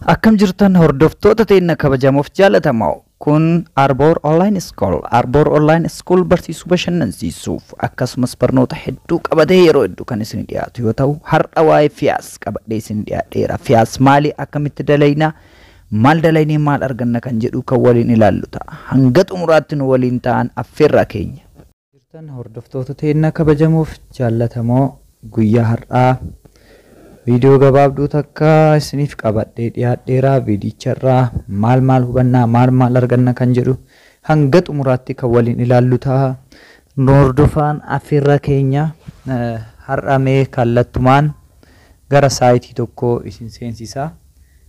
Akkam jirtan hordoftoota teenya kabajamoo fi jaallatamoo kun Arbor Online School. Arbor Online School barsiisuu bashannansiisuuf akkasumas barnoota hedduu qabatee yeroo hedduu kan isin dhiyaatu yoo ta'u, har'a waa'ee fiyaas qabadhee isin dhiyaadheera. Fiyaas maali, akkamitti dalaynaa, maal dalaynee maal arganna kan jedhu kan waliin ilaallu ta'a. Hanga xumuraatti nu waliin ta'an affeerraa keenya. Jirtan hordoftoota teenya kabajamoo fi jaallatamoo guyyaa har'aa Video gabaabduu takka isiniif qabadhee dhiyaadheera. Viidiyicharraa maal hubannaa maal arganna kan jedhu hanga xumuraatti kan waliin ilaallu ta'a. Hordofaan affeerraa keenya har'a mee kallattumaan gara saayitii tokko isin seensisa.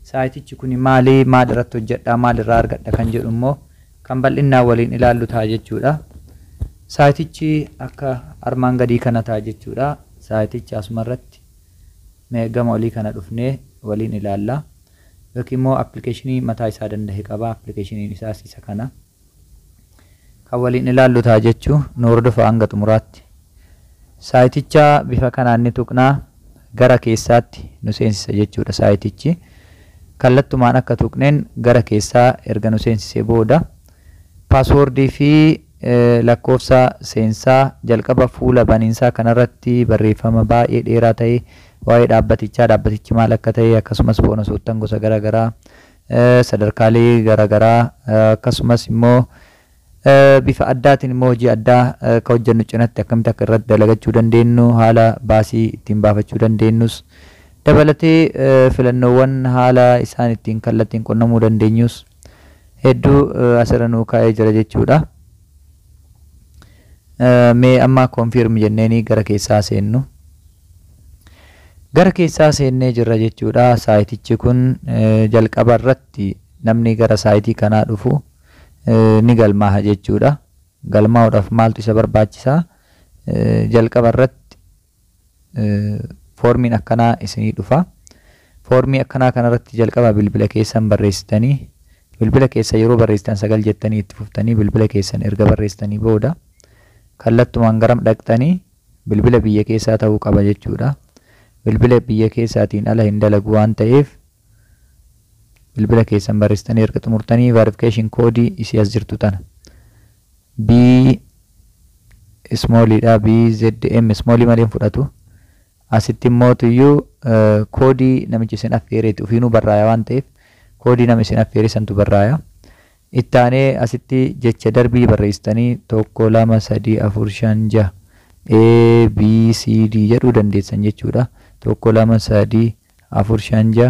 Saayitichi kun maal irratti hojjedha, maal irraa argadha kan jedhu immoo kan bal'inaan waliin ilaallu ta'a jechuudha. Saayitichi akka armaan gadii kana ta'a jechuudha. Saayitichi asumarratti gama olii kana dhufnee waliin ilaalla. Yookiin immoo appilikeeshinii mataa isaa danda'e qaba. Appilikeeshiniin isaas isa kana kan waliin ilaallu ta'a jechuu. Nu hordofaa hanga xumuraatti. Saayiticha bifa kanaan ni tuqnaa gara keessaatti nu seensisa jechuudha. Saayitichi kallattumaan akka tuqneen gara keessaa erga nu seensisee booda paaswoordii fi lakkoofsa seensaa jalqaba fuula baniinsaa kanarratti barreeffama baay'ee dheeraa ta'e waa'ee dhaabbatichi maal akka ta'e akkasumas boonosoottan gosa garaagaraa sadarkaalee garaagaraa akkasumas immoo bifa addaatiin immoo hojii addaa kan hojjennu cinatti akkamitti akka irratti dalagachuu dandeenyu haala baasii ittiin baafachuu dandeenyus dabalatee filannoowwan haala isaan ittiin kallattiin qunnamuu dandeenyus hedduu asirra nuu kaa'ee jira jechuudha. Mee amma konfirm jenneeni gara keessaa seennu. Gara keessaa seennee jirra jechuudha. Saayitichi kun jalqaba irratti namni gara saayitii kanaa dhufu ni galmaaha jechuudha. Galmaa'uudhaaf maaltu isa barbaachisaa? Jalqaba irratti foormiin akkanaa isinii dhufa. Foormii akkanaa kanarratti jalqaba bilbila keessan barreessitanii bilbila keessa yeroo barreessitan sagal jettanii itti fuftanii bilbila keessan erga barreessitanii booda kallattumaan garam dhaqxanii bilbila biyya keessaa ta'uu qaba jechuudha. Bilbila biyya keessaatiin ala hin dalagu waan ta'eef bilbila keessan barreessitanii erga xumurtanii verification koodii isii as jirtu tana B smooliidha. BZM smoolii malee fudhatu. Asitti immoo tuyyuu koodii namichi isin affeereeti ofiinuu barraaya waan ta'eef koodii nama isin affeere santu barraaya. Ittaanee asitti jecha darbii barreessitanii 1 2 3 4 5 6 A B C D jedhuu dandeessan jechuudha. 1 2 3 4 5 6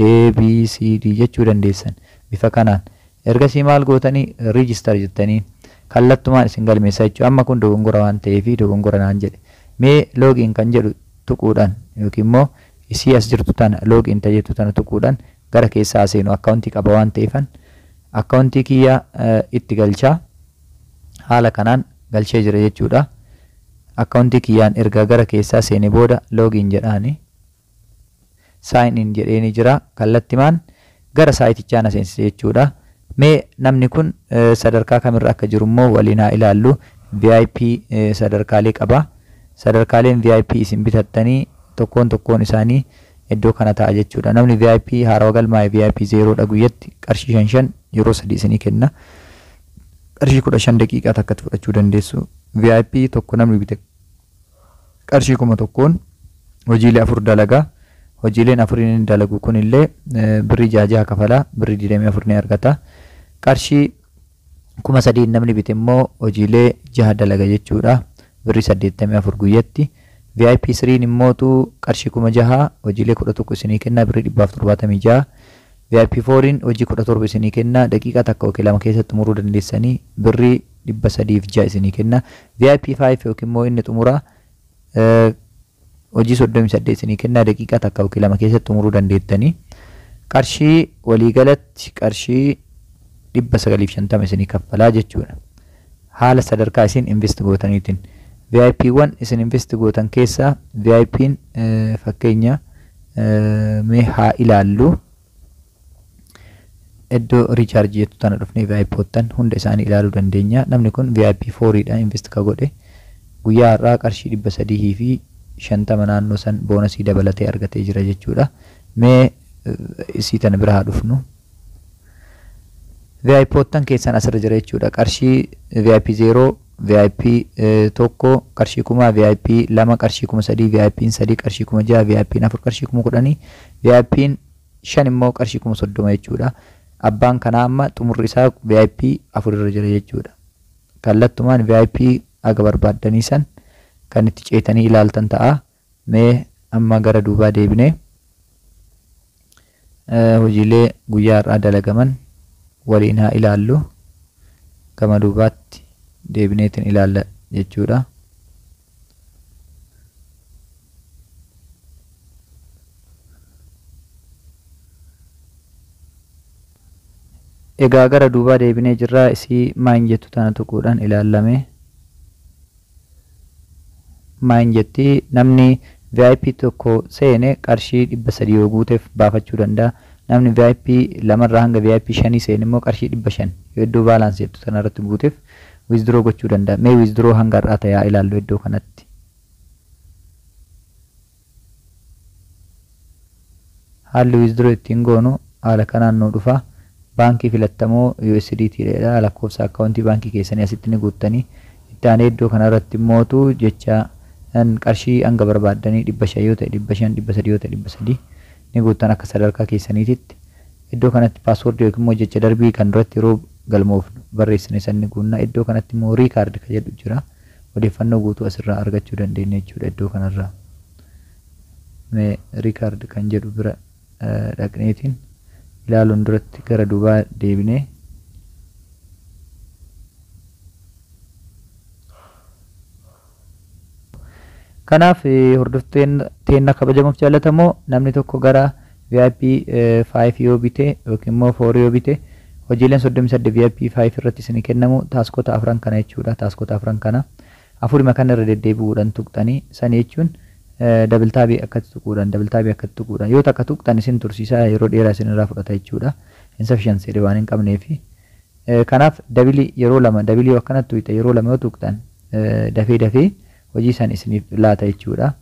A B C D jechuu dandeessan bifa kanaan. Ergasii maal gootanii register jettanii kallattumaan isin galmeessaa jechuudha. Amma kun dogongora waan ta'eef dogongora naan jedhe. Mee login kan jedhu tuquudhaan yookiin immoo isii as jirtu tana login tajettu tana tuquudhaan gara keessaa seenu akkaawuntii qaba waan ta'eefan akkaawuntii kiyya itti galchaa. Haala kanaan galchee jira jechuudha. Akkaawuntii kiyyaan erga gara keessaa seene booda login jedhaani sign in jedheeni jira. Kallattimaan gara saayitichaa na seensise jechuudha. Mee namni kun sadarkaa kamirra akka jiru immoo waliin haa ilaallu. VIP sadarkaalee qaba. Sadarkaaleen VIP isin bitattanii tokkoon isaanii iddoo kana ta'a jechuudha. Namni VIP haarawa galmaa'e VIP 0 dha guyyatti qarshii 5 yeroo 3 isinii kenna. Qarshii 15 daqiiqaa takkatti fudhachuu dandeessu. VIP tokko namni bite qarshii 1,000 hojiilee 4 dalagaa. Hojiileen 4 inni dalagu kunillee birrii 6 kafala, birrii 24 ni argata. Qarshii 3,000 namni bite immoo hojiilee 6 dalaga jechuudha. Birrii 84 guyyatti. VIP 3 immootu qarshii 6,000 hojiilee 11 isinii kenna, birrii 476. VIP 4 hojii 17 isinii kenna, daqiiqaa takka yookiin 2 keessatti xumuruu dandeessanii birrii 306 isinii kenna. VIP 5 yookiin immoo inni xumura hojii 38 isinii kenna, daqiiqaa takka yookiin 2 keessatti xumuruu dandeettanii. Qarshii waliigalatti qarshii 950 isinii kaffalaa jechuudha. Haala sadarkaa isin invest gootaniitiin. VIP1 isin invest gootan keessaa VIP'n fakkeenya mee haa ilaallu. Iddoo recharge jettu tana dhufnee VIP'oottan hunda isaanii ilaaluu dandeenya. Namni kun VIP 4dha invest ka godhe. Guyyaa har'aa qarshii 350 naannoo san boonasii dabalatee argatee jira jechuudha. Mee isii tana bira haa dhufnu. VIP'oottan keessan asirra jira jechuudha. Qarshii VIP 0, VIP 1, qarshii 1000, VIP 2, qarshii 3000, VIP 3, qarshii 6000, VIP 4, qarshii 10,000, VIP 5 immoo qarshii 30,000 jechuudha. Abbaan kanaa amma xumurri isaa VIP 4 irra jira jechuudha. Kallattumaan VIP aga barbaaddanii san kan itti ceetanii ilaaltan ta'a. Mee amma gara duubaa deebinee hojiilee guyyaa irraa dalagaman waliin haa ilaallu. Gama duubaatti deebineetiin ilaalla jechuudha. Egaa gara duubaa deebinee jirraa isii maal jettu tana tuquudhaan ilaallame. Maal jetti namni VIP tokko seene qarshii 300 yoo guuteef baafachuu danda'a. Namni VIP 2 irraa hanga VIP 5 seene immoo qarshii 500 yoo iddoo baalaansii jettu tana irratti guuteef withdraw gochuu danda'a. Mee withdraw hanga irraa ta'aa ilaallu iddoo kanatti. Haalli withdraw ittiin goonu haala kanaan nu dhufa. Baankii filattamoo USDT dha. Lakkoofsa akkaawuntii baankii keessanii asitti ni guuttanii itti aanee iddoo kanarratti mootu jecha qarshii hanga barbaaddanii 500 yoo ta'e 500, 300 yoo ta'e 300 ni guuttan akka sadarkaa keessaniititti. Iddoo kanatti paaswoordii yookiin immoo jecha darbii kan duratti yeroo galmoof barreessine sanni guunna. Iddoo kanatti immoo riikaard kan jedhu jira. Odeeffannoo guutuu asirraa argachuu dandeenya jechuudha. Iddoo kanarraa mee riikaard kan jedhu bira dhaqneetiin ilaaluun duratti gara duubaa deebinee kanaaf hordoftoonni teenya kabajamuuf jaallatamoo namni tokko gara VIP 5 yoo bite yookiin immoo 4 yoo bite hojiileen 38 VIP 5 irratti isinii kennamu taaskota 4 kana jechuudha. Taaskota 4 kana afurima kan irra deddeebi'uudhaan tuqxanii san jechuun dabaltaabii akkatti tuquudhaan yoo takka tuqxan isin tursiisaa yeroo dheeraa isin irraa fudhata jechuudha. Insufficiency waan hin qabneefi kanaaf dabilii yeroo lama dabilii akkanatti tuqxe yeroo lama yoo tuqxan dafee hojii san isiniif laata jechuudha.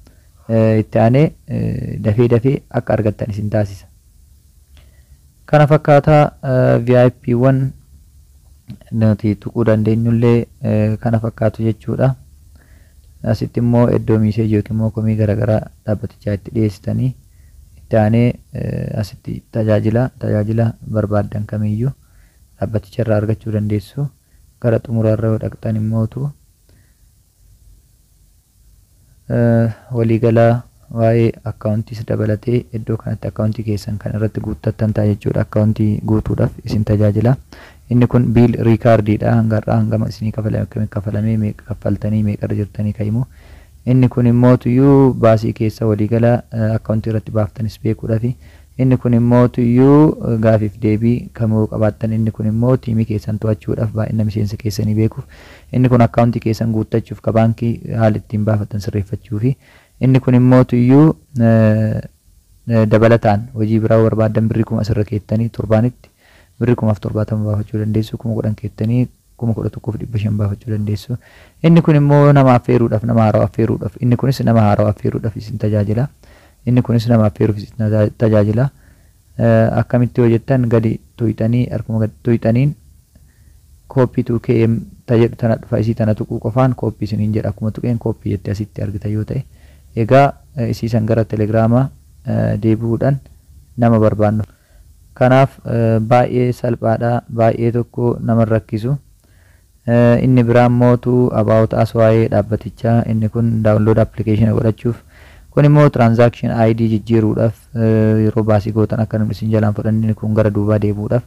Itti aanee dafee akka argattan isin taasisa. Kana fakkaataa VIP'wwan nuti tuquu dandeenyullee kana fakkaatu jechuudha. Asitti immoo iddoo miiseejii yookiin immoo komii garaagaraa dhaabbatichaa itti dhiyeessitanii itti aanee asitti tajaajila barbaaddan kamiyyuu dhaabbaticha irraa argachuu dandeessu. Gara xumuraarra yoo dhaqxan immootu waliigalaa waa'ee akkaawuntiis dabalatee iddoo kanatti akkaawuntii keessan kan irratti guuttattan ta'a jechuudha. Akkaawuntii guutuudhaaf isin tajaajila. Inni kun biil riikaardiidha. Hangarraa hangama isinii kafalamee meeqa kaffaltanii meeqarra jirtanii kaa'imu. Inni kun immoo tuyyuu baasii keessa waliigalaa akkaawuntii irratti baaftanis beekuudhaafi. Inni kun immoo tuyyuu gaafiif deebii kamuu qabaattan. Inni kun immoo tiimii keessan to'achuudhaaf baay'ina miseensa keessanii beekuuf. Inni kun akkaawuntii keessan guuttachuuf ka baankii haala ittiin baafatan sirreeffachuufi. Inni kun immoo tuyyuu dabalataan hojii biraa barbaadan birrii 1000 asirra keettanii torbaanitti birrii 1070 baafachuu dandeessu. 1010 keettanii 11,500 baafachuu dandeessu. Inni kun immoo nama affeeruudhaaf nama haaraa affeeruudhaaf. Inni kunis nama haaraa affeeruudhaaf isin tajaajila. Inni kunis nama affeeruuf isin tajaajila. Akkamitti yoo jettan gadi tuyxanii harkuma gadi tuyxaniin kooppii 2KM tajedhu tana dhufa isii tana tuquu qofaan kooppii isiniin jedha. Akkuma tuqeen kooppii jettee asitti argitan yoo ta'e egaa isiisan gara telegiraamaa deebi'uudhaan nama barbaannu. Kanaaf baay'ee salphaadha. Baay'ee tokko nama rakkisu. Inni biraan mootu about as waa'ee dhaabbatichaa. Inni kun daawunlood appilikeeshina godhachuuf. Kun immoo transaction ID jijjiiruudhaaf yeroo baasii gootan akka namni isin jalaan fudhanni kun gara duubaa deebi'uudhaaf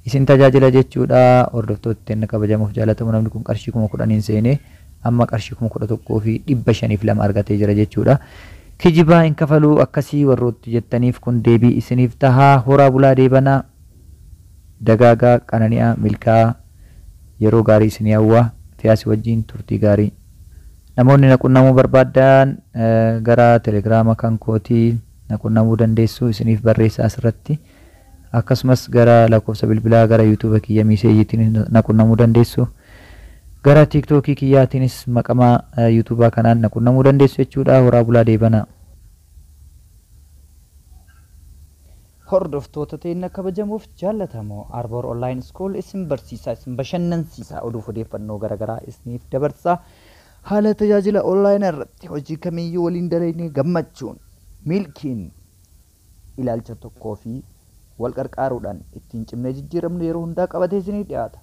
isin tajaajila jechuudha. Hordoftoota teenya kabajamuuf jaallatamu namni kun qarshii 10,000 seenee amma qarshii 11,502 argatee jira jechuudha. Kijibaa hin kafaluu akkasii warrooti jettaniif kun deebii isiniif tahaa. Horaa bulaa deebanaa dagaagaa qanani'aa milkaa'aa yeroo gaarii isinii hawwaa fiyaasii wajjin turtii gaarii. Namoonni naqunnamuu barbaadan gara telegiraama kan kootii naqunnamuu dandeessu isiniif barreessaa asirratti. Akkasumas gara lakkoofsa bilbilaa gara yuutuuba kiyya miiseejiitiin naqunnamuu dandeessu. Gara tiiktookii kiyyaatiinis maqamaa yuutuubaa kanaan naqunnamuu dandeessu jechuudha. Horaa bulaa deebanaa. Hordoftoota teenya kabajamuuf jaallatamoo Arboor Online School isin barsiisaa isin bashannansiisaa oduuf odeeffannoo garaagaraa isiniif dabarsaa. Haala tajaajila online irratti hojii kamiyyuu waliin dalagnee gammachuun milkiin ilaalcha tokkoo fi wal qarqaaruudhaan ittiin cimnee jijjiiramnu yeroo hundaa qabatee isiniif dhiyaata.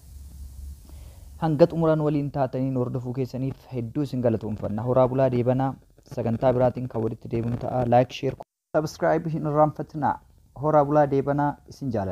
Hanga xumuraan waliin taatanii hordofuu keessaniif hedduu isin galatoomfanna. Horaa bulaa deebanaa sagantaa biraatiin kan walitti deebinu ta'a. Like, share, subscribe hin irraanfatinaa. Horaa bulaa deebanaa isin jaalladha.